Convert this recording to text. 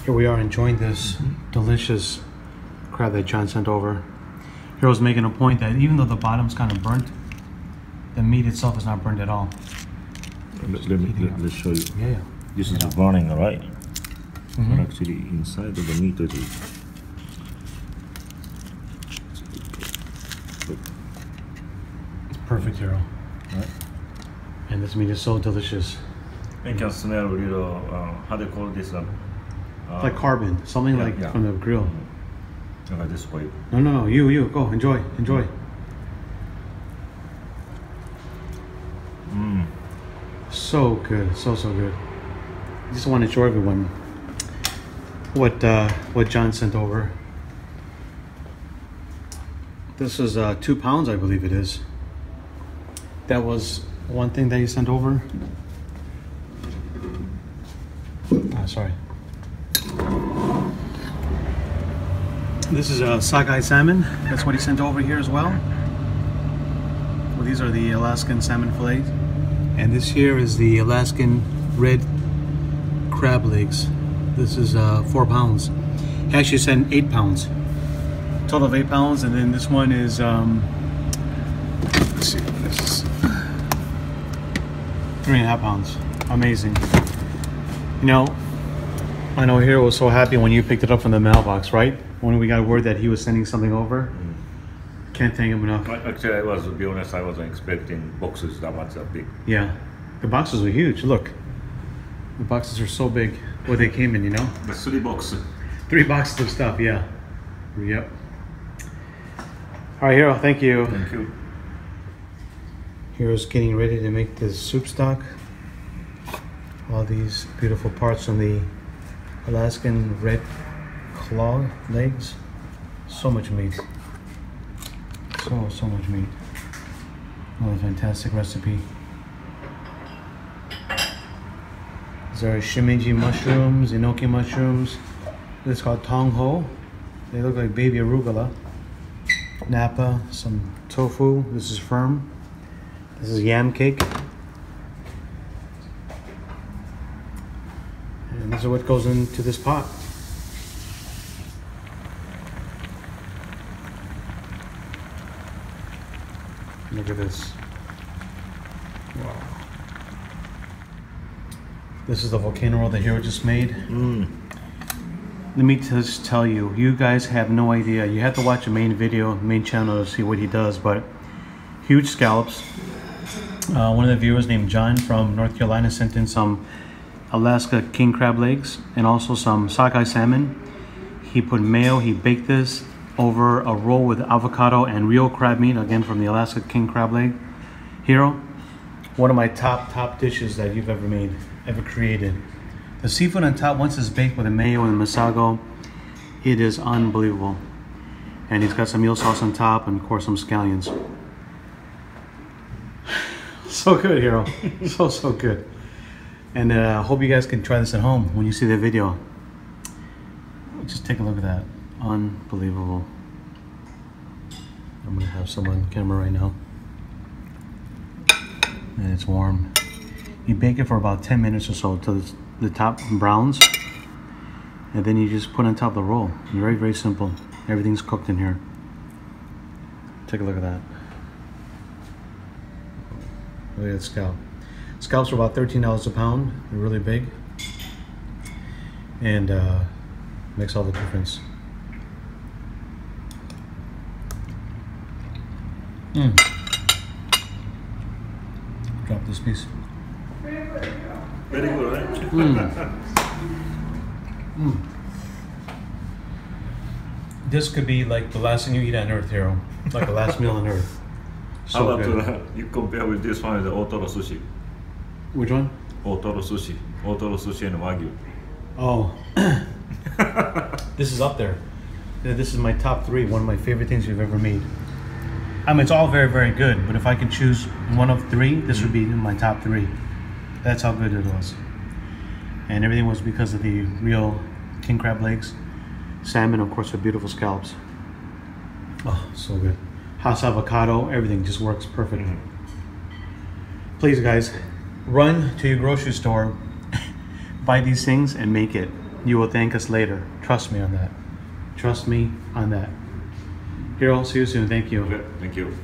Here we are enjoying this delicious crab that John sent over. Hiro's making a point that even though the bottom's kind of burnt, the meat itself is not burnt at all. Let's show you. Yeah. This is burning, right? But actually, inside of the meat is. It's perfect, Hiro. Right. And this meat is so delicious. You can smell little. How do you call this one? Like carbon, something like from the grill. Like this way. No, you go enjoy. So good, so good. I just want to show everyone what John sent over. This is 2 pounds, I believe it is. That was one thing that he sent over. Sorry. This is a sockeye salmon. That's what he sent over here as well. Well, these are the Alaskan salmon fillets. And this here is the Alaskan red crab legs. This is 4 pounds. He actually sent 8 pounds. Total of 8 pounds. And then this one is, let's see, this is 3.5 pounds. Amazing. You know, I know Hiro was so happy when you picked it up from the mailbox, right? When we got word that he was sending something over. Can't thank him enough. Actually, to be honest, I wasn't expecting boxes that much big. Yeah, the boxes are huge. Look, the boxes are so big. What they came in, you know? The 3 boxes. 3 boxes of stuff, yeah. Yep. All right, Hiro, thank you. Thank you. Hiro's getting ready to make the soup stock. All these beautiful parts from the Alaskan red claw legs. So much meat. So much meat. What a fantastic recipe. These are shimeji mushrooms, enoki mushrooms. This is called tong ho. They look like baby arugula. Napa, some tofu. This is firm. This is yam cake. And this is what goes into this pot. Look at this. Wow. This is the volcano roll that Hiro just made. Let me just tell you, you guys have no idea. You have to watch the main channel to see what he does, but huge scallops. One of the viewers named John from North Carolina sent in some Alaskan King Crab Legs and also some sockeye salmon. He put mayo, he baked this over a roll with avocado and real crab meat, again from the Alaskan King Crab Leg. Hiro, one of my top dishes that you've ever created. The seafood on top, once it's baked with the mayo and the masago, it is unbelievable. And he's got some eel sauce on top and of course some scallions. So good, Hiro. so good. And I hope you guys can try this at home when you see the video. Just take a look at that. Unbelievable. I'm gonna have some on camera right now. And it's warm. You bake it for about 10 minutes or so till the top browns. And then you just put on top of the roll. Very simple. Everything's cooked in here. Take a look at that. Look at that scalp. Scallops are about $13 a pound. They're really big. And makes all the difference. Drop this piece. Very good, right? This could be like the last thing you eat on Earth, Hiro. Like the last meal on Earth. So how about good. You compare with this one, the otoro sushi? Which one? Otoro sushi and wagyu. Oh, this is up there. This is my top 3. One of my favorite things you've ever made. I mean, it's all very good. But if I could choose one of 3, this would be in my top 3. That's how good it was. And everything was because of the real king crab legs, salmon, of course, with beautiful scallops. Oh, so good. House avocado, everything just works perfect. Please, guys, run to your grocery store, buy these things, and make it. you will thank us later. Trust me on that. Trust me on that. Hiro, see you soon. Thank you. Okay, thank you.